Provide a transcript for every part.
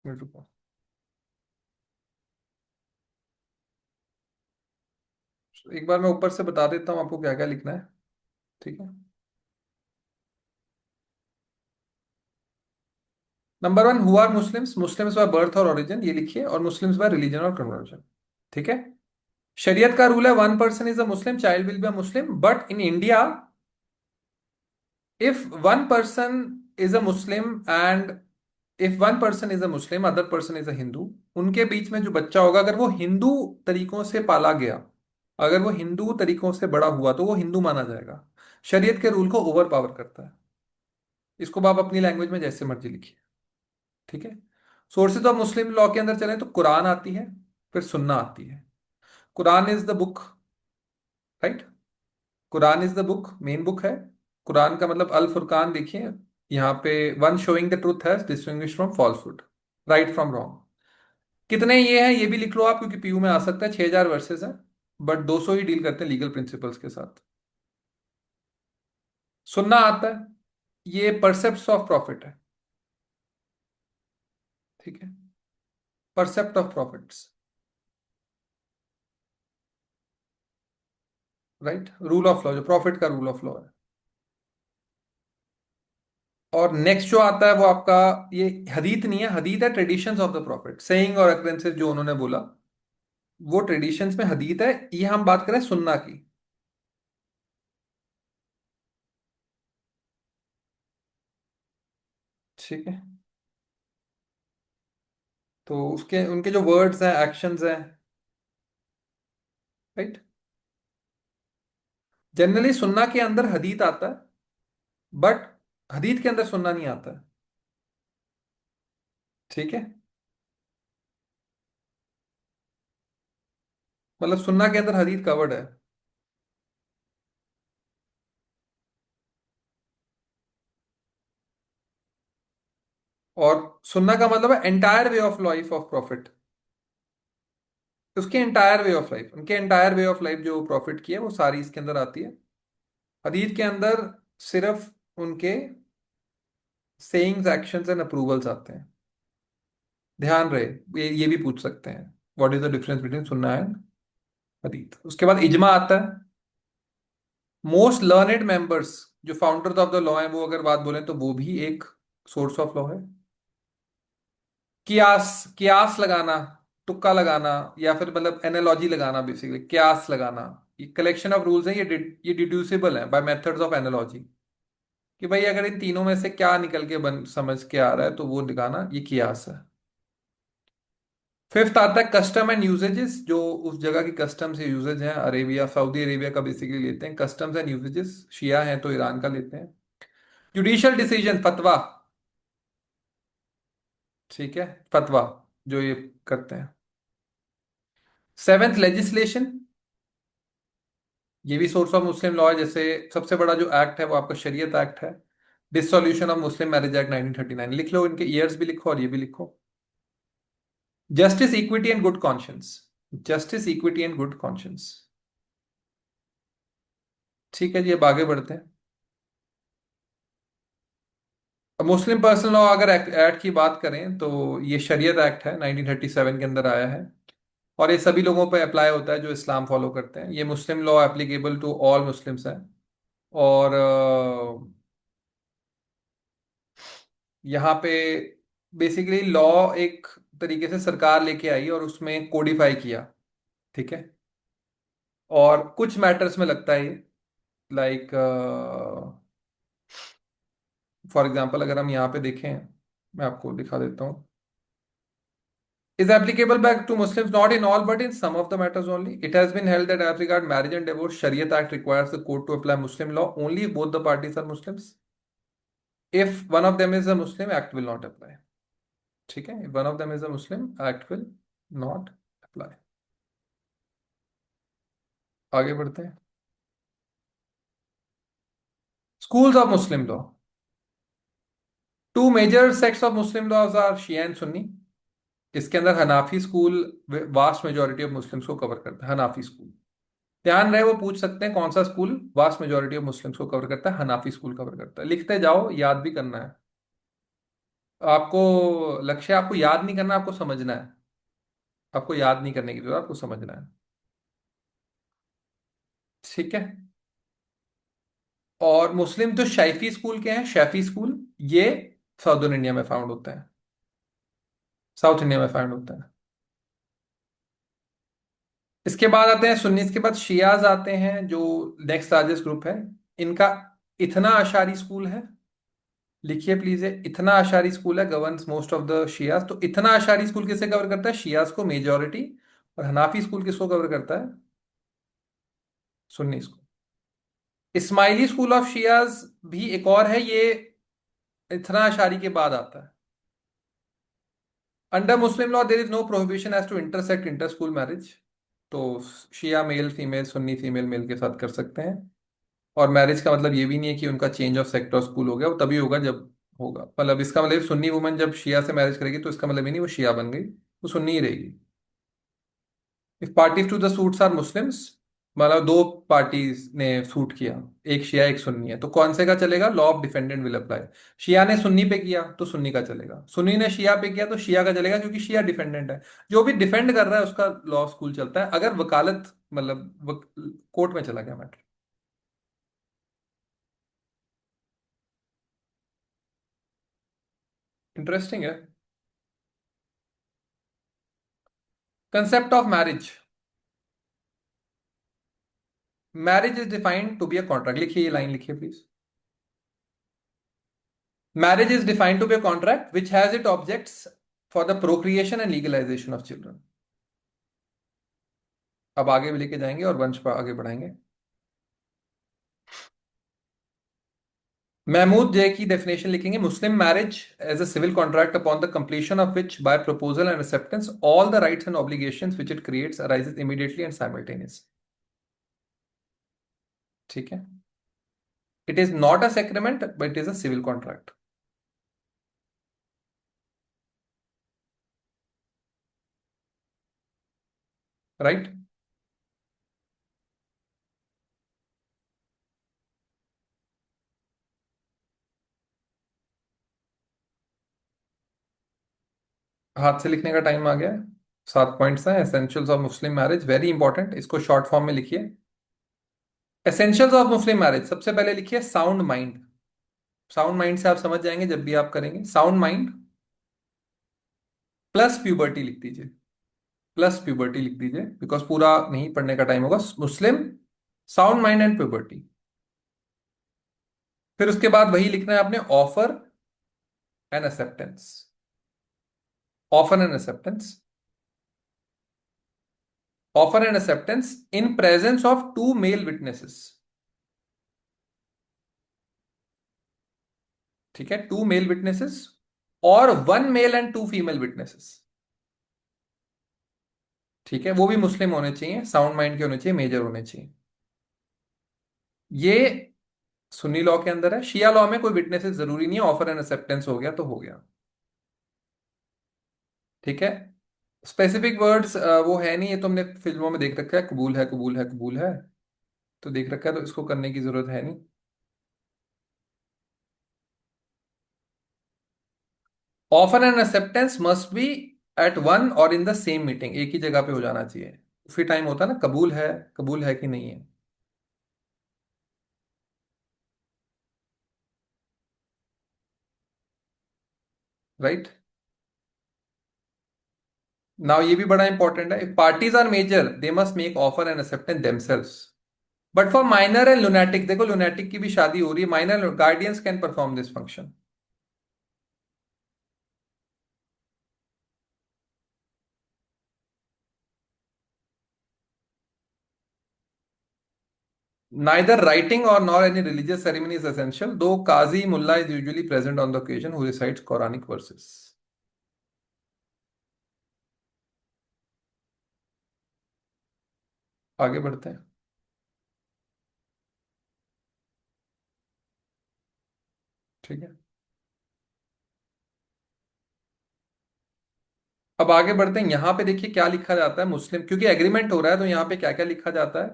Minute रुको। एक बार मैं ऊपर से बता देता हूँ आपको क्या क्या लिखना है। ठीक है। Number one, who are Muslims? Muslims by birth और ओरिजिन, ये लिखिए, और मुस्लिम्स बाय रिलीजन और कन्वर्जन। ठीक है। शरीयत का रूल है, one person is a Muslim, child will be a Muslim, but in India if one person is a Muslim and if one person is a Muslim, other person is a Hindu, उनके बीच में जो बच्चा होगा, अगर वो हिंदू तरीकों से पाला गया, अगर वो हिंदू तरीकों से बड़ा हुआ, तो वो हिंदू माना जाएगा। शरीयत के रूल को ओवर पावर करता है। इसको आप अपनी लैंग्वेज में जैसे मर्जी लिखिए। ठीक है। सोर्सेज ऑफ मुस्लिम लॉ के अंदर चले तो कुरान आती है, फिर सुन्ना आती है। Quran is the book, right? Quran is the book, main book है। कुरान का मतलब अल फुरकान, देखिए यहाँ पे, वन शोइंग द ट्रूथ है distinguish from falsehood, right from wrong. कितने ये हैं ये भी लिख लो आप, क्योंकि पीयू में आ सकता है। 6,000 वर्सेस हैं, बट 200 ही डील करते हैं लीगल प्रिंसिपल्स के साथ। सुनना आता है, ये परसेप्ट ऑफ प्रॉफिट है। ठीक है। Precept of profits, right, rule of law, जो प्रॉफिट का रूल ऑफ लॉ है। और नेक्स्ट जो आता है वो आपका, ये हदीत नहीं है, हदीत है traditions of the profit, saying और अक्रेंसेस जो उन्होंने बोला, वो ट्रेडिशंस में हदीत है। ये हम बात करें सुन्ना की। ठीक है। तो उसके उनके जो वर्ड्स हैं, एक्शंस हैं, राइट। जनरली सुन्ना के अंदर हदीत आता है, बट हदीत के अंदर सुन्ना नहीं आता है। ठीक है। मतलब सुन्ना के अंदर हदीत कवर्ड है। और सुन्ना का मतलब है entire way of life of profit. उसके एंटायर वे ऑफ लाइफ, उनके एंटायर वे ऑफ लाइफ जो प्रॉफिट की है, वो सारी इसके अंदर आती है। हदीत के अंदर सिर्फ उनके सेइंग्स, एक्शंस एंड अप्रूवल्स आते हैं। ध्यान रहे, ये भी पूछ सकते हैं, what is the difference between सुन्ना एंड हदीत। उसके बाद इजमा आता है। मोस्ट लर्नेड मेंबर्स, जो फाउंडर्स ऑफ द लॉ हैं, वो अगर बात बोलें तो वो भी एक सोर्स ऑफ लॉ है। कियास, कियास लगाना, तुक्का लगाना, या फिर मतलब एनालॉजी लगाना, बेसिकली कियास लगाना, ये कलेक्शन ऑफ रूल्स हैं, ये डिड्यूसिबल है बाय मेथड्स ऑफ एनालॉजी। कि भाई अगर इन तीनों में से क्या निकल के बन समझ के आ रहा है, तो वो दिखाना, ये कियास है। फिफ्थ आता है कस्टम एंड यूजेजेस, जो उस जगह की कस्टम्स या यूजेज हैं। अरेबिया, सऊदी अरेबिया का बेसिकली लेते हैं कस्टम्स एंड यूजेजेस, शिया हैं तो ईरान का लेते हैं। जुडिशियल डिसीजन, फतवा। ठीक है, फतवा जो ये करते हैं। सेवेंथ, लेजिस्लेशन, ये भी सोर्स ऑफ मुस्लिम लॉ है। जैसे सबसे बड़ा जो एक्ट है वो आपका शरीयत एक्ट है, dissolution of Muslim marriage act 1939। लिख लो, इनके ईयर्स भी लिखो और ये भी लिखो। Justice, equity and good conscience, justice, equity and good conscience. ठीक है जी, अब आगे बढ़ते हैं। अब मुस्लिम पर्सनल लॉ अगर एक्ट की बात करें तो ये शरीयत एक्ट है, 1937 के अंदर आया है। और ये सभी लोगों पर अप्लाई होता है जो इस्लाम फॉलो करते हैं। ये Muslim law applicable to all Muslims है। और यहाँ पे बेसिकली लॉ एक तरीके से सरकार लेके आई और उसमें कोडिफाई किया। ठीक है। और कुछ मैटर्स में लगता है, लाइक फॉर एग्जांपल अगर हम यहाँ पे देखें, मैं आपको दिखा देता हूँ। Is applicable back to Muslims not in all but in some of the matters only. It has been held that as regard marriage and divorce, Shariat Act requires the court to apply Muslim law only if both the parties are Muslims. If one of them is a Muslim, act will not apply. ठीक है, if one of them is a Muslim, act will not apply. आगे बढ़ते हैं। Schools of Muslim law. Two major sects of Muslim laws are Shia and Sunni. इसके अंदर Hanafi school vast majority of Muslims को cover करता है, Hanafi school. ध्यान रहे, वो पूछ सकते हैं कौन सा school vast majority of Muslims को कवर करता है, हनाफी स्कूल कवर करता है। लिखते जाओ, याद भी करना है। आपको लक्ष्य, आपको याद नहीं करना, आपको समझना है। आपको याद नहीं करने की जरूरत, आपको समझना है। ठीक है। और मुस्लिम जो शैफी स्कूल के हैं, शैफी स्कूल, ये साउदर्न इंडिया में फाउंड होता है। साउथ इंडिया में फाउंड होता है। इसके बाद आते हैं सुन्नी, इसके बाद शियाज आते हैं जो नेक्स्ट लार्जेस्ट ग्रुप है। इनका इतना अशारी स्कूल है। लिखिए प्लीज, है इतना अशारी स्कूल है, governs most of the Shias. तो इतना अशारी स्कूल किसे कवर करता है? शियाज को, मेजॉरिटी। और हनाफी स्कूल किसको कवर करता है? Sunni school. Ismaili school of Shias भी एक और है, ये इतना अशारी के बाद आता है। Under Muslim law there is no prohibition as to intersect inter school marriage. तो Shia male female, Sunni female male के साथ कर सकते हैं। और मैरिज का मतलब ये भी नहीं है कि उनका change of sector of school हो गया, वो तभी होगा जब होगा, मतलब इसका मतलब सुन्नी वुमन जब शिया से मैरिज करेगी तो इसका मतलब ये नहीं वो शिया बन गई, वो सुन्नी ही रहेगी। If parties to the suits are Muslims, मतलब दो पार्टीज ने सूट किया, एक शिया एक सुन्नी है, तो कौन से का चलेगा? Law of defendant will apply. Shia ने सुन्नी पे किया तो सुन्नी का चलेगा, सुन्नी ने शिया पे किया तो शिया का चलेगा, क्योंकि शिया डिफेंडेंट है। जो भी डिफेंड कर रहा है उसका लॉ स्कूल चलता है, अगर वकालत मतलब कोर्ट में चला गया मैटर। इंटरेस्टिंग है। Concept of marriage. Marriage is defined to be a contract, लिखिए ये लाइन लिखिए please. Marriage is defined to be a contract which has it objects for the procreation and legalisation of children. अब आगे भी लेके जाएंगे और वंश पर आगे बढ़ाएंगे। महमूद जे की डेफिनेशन लिखेंगे, Muslim marriage as a civil contract upon the completion of which by proposal and acceptance all the rights and obligations which it creates arises immediately and simultaneous. ठीक है। It is not a sacrament but it is a civil contract. Right. हाथ से लिखने का time आ गया है। 7 points हैं essentials of Muslim marriage, very important, इसको शॉर्ट फॉर्म में लिखिए। एसेंशियल्स ऑफ मुस्लिम मैरिज, सबसे पहले लिखिए साउंड माइंड। साउंड माइंड से आप समझ जाएंगे जब भी आप करेंगे, साउंड माइंड प्लस प्यूबर्टी लिख दीजिए। प्लस प्यूबर्टी लिख दीजिए, बिकॉज पूरा नहीं पढ़ने का टाइम होगा। Muslim, sound mind and puberty. फिर उसके बाद वही लिखना है आपने, offer and acceptance. Offer and acceptance. Offer and acceptance in presence of two male witnesses. ठीक है, टू मेल विटनेसेस और one male and two female witnesses. ठीक है, वो भी मुस्लिम होने चाहिए, साउंड माइंड के होने चाहिए, मेजर होने चाहिए। ये सुन्नी लॉ के अंदर है। शिया लॉ में कोई विटनेसेस जरूरी नहीं है, ऑफर एंड एक्सेप्टेंस हो गया तो हो गया। ठीक है। स्पेसिफिक वर्ड्स वो है नहीं, ये तो हमने फिल्मों में देख रखा है, कबूल है कबूल है कबूल है, तो देख रखा है, तो इसको करने की जरूरत है नहीं। Offer and acceptance must be at one और इन द सेम मीटिंग, एक ही जगह पे हो जाना चाहिए। फिर टाइम होता है ना, कबूल है कि नहीं है। राइट। नाउ ये भी बड़ा इंपॉर्टेंट है, if parties are major they must make offer and acceptance themselves. But for minor and lunatic, देखो लुनेटिक की भी शादी हो रही है, minor guardians can perform this function. Neither writing or nor any religious ceremony is essential, though Qazi Mullah is usually present on the occasion who recites Quranic verses. आगे बढ़ते हैं। ठीक है। अब आगे बढ़ते हैं, यहां पे देखिए क्या लिखा जाता है मुस्लिम, क्योंकि एग्रीमेंट हो रहा है तो यहां पे क्या क्या लिखा जाता है।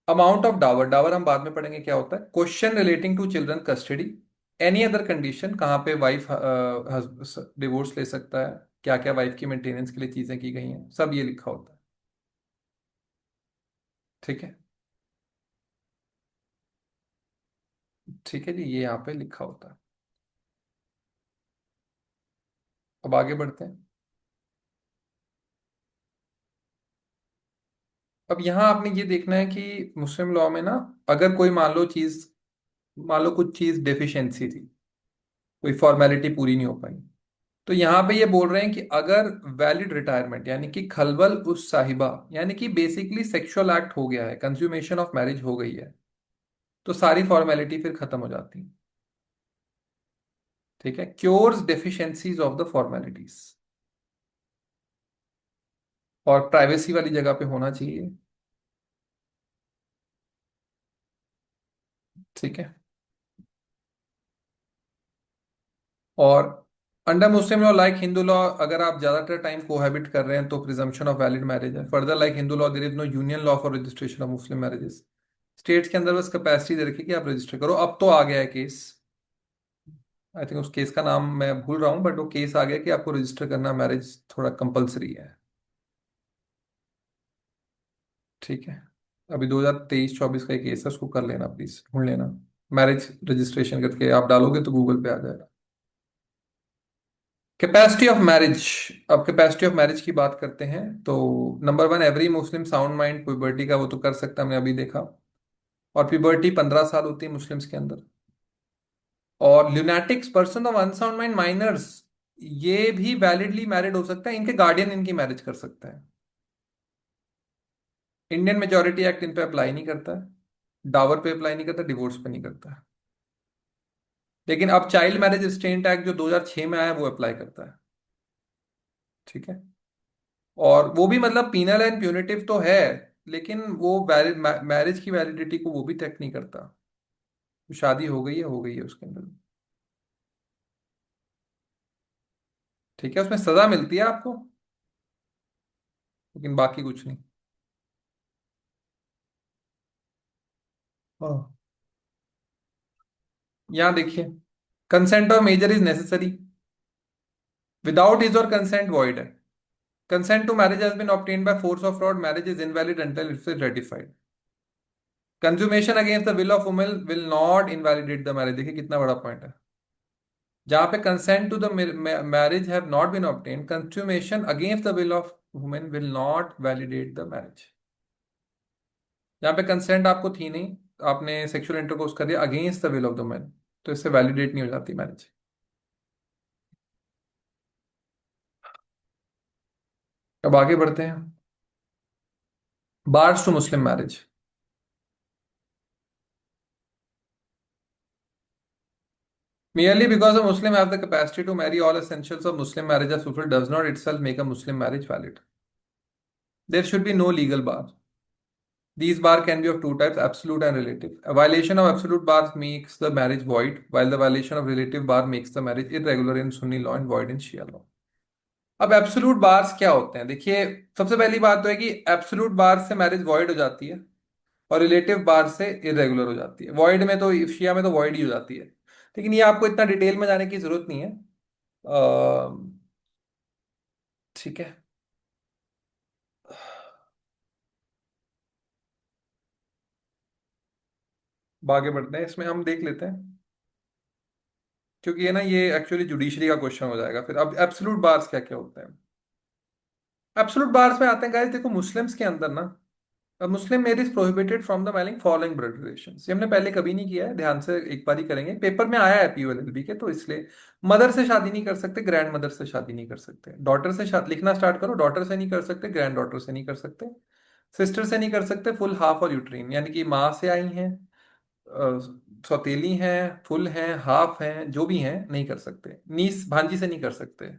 अमाउंट ऑफ डावर, डावर हम बाद में पढ़ेंगे क्या होता है। Question relating to children custody. Any other condition कहाँ पे वाइफ डिवोर्स ले सकता है, क्या क्या वाइफ की मेंटेनेंस के लिए चीजें की गई हैं, सब ये लिखा होता है। ठीक है। ठीक है जी, ये यहाँ पे लिखा होता है। अब आगे बढ़ते हैं। अब यहाँ आपने ये देखना है कि मुस्लिम लॉ में ना, अगर कोई मान लो कुछ चीज डेफिशिएंसी थी, कोई फॉर्मेलिटी पूरी नहीं हो पाई, तो यहाँ पे ये बोल रहे हैं कि अगर वैलिड रिटायरमेंट यानी कि खलबल उस साहिबा, यानी कि बेसिकली सेक्सुअल एक्ट हो गया है, कंज्यूमेशन ऑफ मैरिज हो गई है, तो सारी फॉर्मेलिटी फिर खत्म हो जाती है। ठीक है, cures deficiencies of the formalities, और प्राइवेसी वाली जगह पे होना चाहिए। ठीक है। और under Muslim law like Hindu law, अगर आप ज्यादातर टाइम कोहैबिट कर रहे हैं तो प्रिजम्पशन ऑफ वैलिड मैरिज है। Further like Hindu law there is no union law for registration of Muslim marriages. States के अंदर बस कैपेसिटी दे रखी कि आप रजिस्टर करो। अब तो आ गया है केस, आई थिंक उस केस का नाम मैं भूल रहा हूँ, बट वो केस आ गया कि आपको रजिस्टर करना मैरिज थोड़ा कंपलसरी है। ठीक है। अभी 2023-24 का एक केस है, उसको कर लेना प्लीज, ढूंढ लेना। मैरिज रजिस्ट्रेशन करके आप डालोगे तो गूगल पे आ जाएगा। Capacity of marriage. अब कैपेसिटी ऑफ मैरिज की बात करते हैं तो number one, every Muslim sound mind puberty का वो तो कर सकता है, हमने अभी देखा। और प्यूबर्टी 15 साल होती है मुस्लिम्स के अंदर। और lunatics, person of unsound mind, minors, ये भी वैलिडली मैरिड हो सकता है, इनके गार्डियन इनकी मैरिज कर सकता है। इंडियन मेजोरिटी एक्ट इन पे अप्लाई नहीं करता है, डावर पे अप्लाई नहीं करता, डिवोर्स पे नहीं करता है। लेकिन अब चाइल्ड मैरिज रिस्ट्रेंट एक्ट जो 2006 में आया है वो अप्लाई करता है। ठीक है। और वो भी मतलब पीनल एंड प्यूनिटिव तो है, लेकिन वो वैलिड मैरिज की वैलिडिटी को वो भी चेक नहीं करता। शादी हो गई है उसके अंदर। ठीक है, उसमें सजा मिलती है आपको, लेकिन बाकी कुछ नहीं। हाँ। यहाँ देखिए, consent of major is necessary, without is और कंसेंट वॉइड है। Consent to marriage has been obtained by force of fraud, marriage is invalid until it is ratified. Consummation against the will of woman will not invalidate the marriage, देखिए कितना बड़ा point है। जहां पे consent to the marriage have not been obtained, consummation against the will of women will not validate the marriage. जहां पे consent आपको थी नहीं, आपने सेक्सुअल इंटरकोर्स कर दिया against the will of the man, तो इससे वैलिडेट नहीं हो जाती मैरिज। अब आगे बढ़ते हैं। Bars to Muslim marriage. Merely because a Muslim have the capacity to marry all essentials of Muslim marriage as fulfilled does not itself make a Muslim marriage valid. There should be no legal bar. These bar can be of two types, absolute and relative. A violation of absolute bar makes the marriage void, while the violation of relative bar makes the marriage irregular in Sunni law and void in Shia law. अब absolute bars क्या होते हैं, देखिए, सबसे पहली बात तो है कि एब्सोल्यूट बार से मैरिज वॉइड हो जाती है, और रिलेटिव बार से इरेगुलर हो जाती है। वॉइड में तो, शिया में तो वॉइड ही हो जाती है। लेकिन ये आपको इतना डिटेल में जाने की जरूरत नहीं है। ठीक है। अब आगे बढ़ते हैं, इसमें हम देख लेते हैं, क्योंकि ये ना, ये एक्चुअली जुडिशरी का क्वेश्चन हो जाएगा फिर। अब एब्सोल्यूट बार्स क्या क्या होते हैं। एब्सोल्यूट बार्स में आते हैं गाइस, देखो मुस्लिम्स के अंदर ना, मुस्लिम marriage prohibited from the marrying following blood relations, ये हमने पहले कभी नहीं किया है, ध्यान से एक बार ही करेंगे, पेपर में आया है पीओएलएलबी के, तो इसलिए मदर से शादी नहीं कर सकते, ग्रैंड मदर से शादी नहीं कर सकते, डॉटर से शादी, लिखना स्टार्ट करो, डॉटर से नहीं कर सकते, ग्रैंड डॉटर से नहीं कर सकते, सिस्टर से नहीं कर सकते, फुल हाफ और यूट्रीन, यानी कि माँ से आई हैं, सौतेली हैं, फुल हैं, हाफ हैं, जो भी हैं नहीं कर सकते, नीस भांजी से नहीं कर सकते,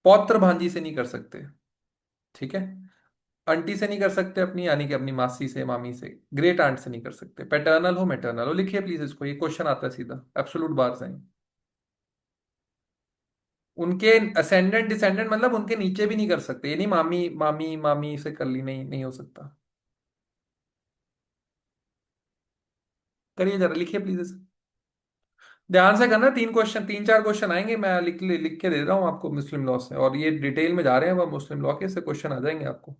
पौत्र भांजी से नहीं कर सकते। ठीक है। आंटी से नहीं कर सकते अपनी, यानी कि अपनी मासी से, मामी से, ग्रेट आंट से नहीं कर सकते, पैटर्नल हो मैटर्नल हो, लिखिए प्लीज इसको, ये क्वेश्चन आता है सीधा, एब्सोल्यूट बार से। उनके असेंडेंट डिसेंडेंट मतलब उनके नीचे भी नहीं कर सकते, ये नहीं मामी मामी मामी से कर ली, नहीं नहीं हो सकता। करिए जरा, लिखिए प्लीज। ध्यान से करना, तीन क्वेश्चन, तीन चार क्वेश्चन आएंगे, मैं लिख के दे रहा हूँ आपको मुस्लिम लॉ से, और ये डिटेल में जा रहे हैं वह मुस्लिम लॉ के, से क्वेश्चन आ जाएंगे आपको।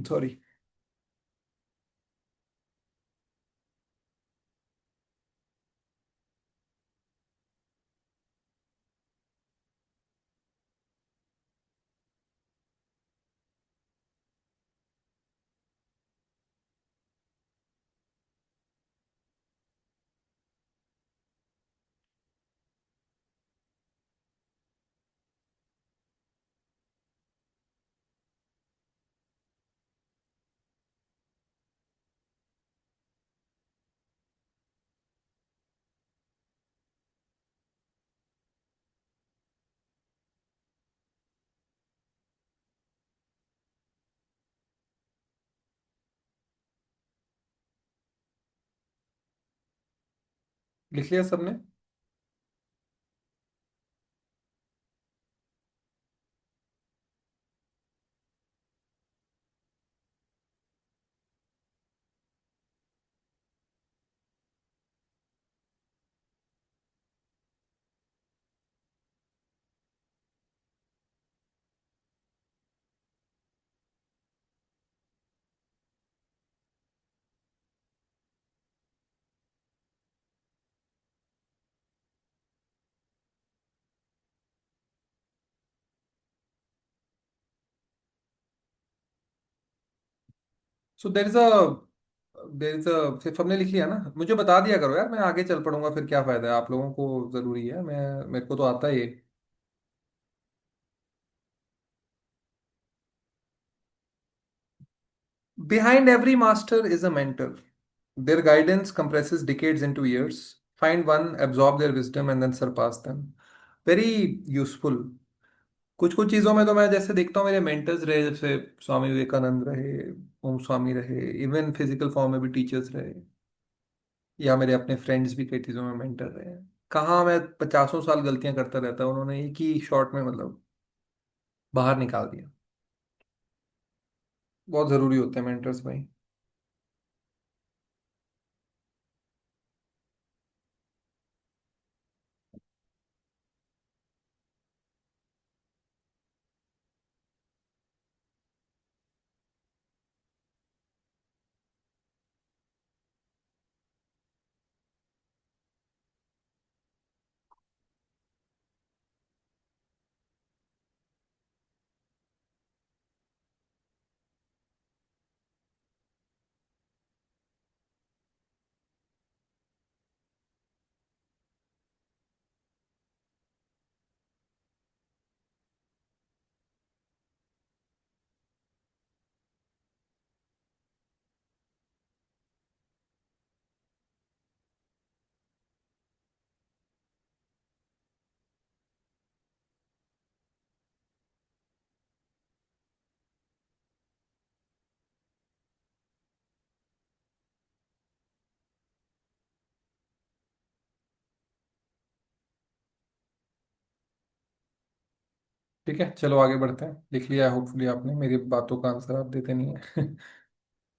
सॉरी। लिख लिया सबने? सो देर इज अ सबने लिख लिया ना? मुझे बता दिया करो यार, मैं आगे चल पड़ूंगा, फिर क्या फायदा है, आप लोगों को जरूरी है, मैं मेरे को तो आता ही है। Behind every master is a mentor. Their guidance compresses decades into years. Find one, absorb their wisdom, and then surpass them. Very useful. कुछ कुछ चीज़ों में तो मैं जैसे देखता हूँ मेरे मेंटर्स रहे, जैसे स्वामी विवेकानंद रहे, ओम स्वामी रहे, इवन फिजिकल फॉर्म में भी टीचर्स रहे, या मेरे अपने फ्रेंड्स भी कई चीज़ों में मेंटर रहे हैं। कहाँ मैं 50 साल गलतियां करता रहता, उन्होंने एक ही शॉट में मतलब बाहर निकाल दिया। बहुत ज़रूरी होते हैं मेंटर्स भाई। ठीक है, चलो आगे बढ़ते हैं। लिख लिया होपफुली आपने, मेरी बातों का आंसर आप देते नहीं है।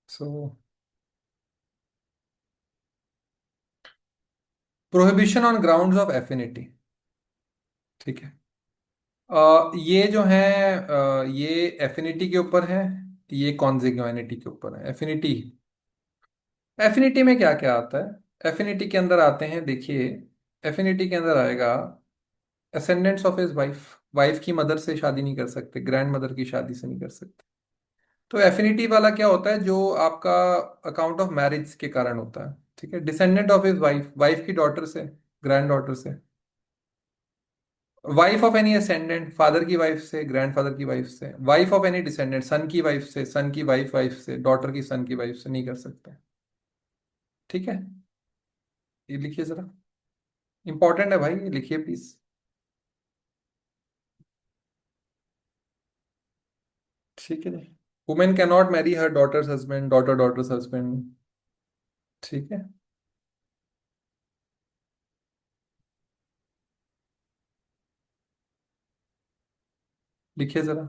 So, prohibition on grounds of affinity. ठीक है। ये जो है, ये एफिनिटी के ऊपर है, ये कॉन्जिग्युइनिटी के ऊपर है। एफिनिटी, एफिनिटी में क्या क्या आता है? एफिनिटी के अंदर आते हैं, देखिए, एफिनिटी के अंदर आएगा ascendants of his wife. Wife की मदर से शादी नहीं कर सकते, ग्रैंड मदर की शादी से नहीं कर सकते। तो एफिनिटी वाला क्या होता है, जो आपका अकाउंट ऑफ मैरिज के कारण होता है। ठीक है, descendant of his wife, wife की डॉटर से, ग्रैंड डॉटर से। Wife of any ascendant, father की वाइफ से, ग्रैंडफादर की वाइफ से। वाइफ ऑफ एनी डिसेंडेंट, सन की वाइफ से, सन की वाइफ वाइफ से, डॉटर की सन की वाइफ से नहीं कर सकते। ठीक है, ये लिखिए जरा, इंपॉर्टेंट है भाई, ये लिखिए प्लीज। ठीक है जी। Women can not marry her daughter's husband, daughter daughter's husband. ठीक है, लिखिए जरा।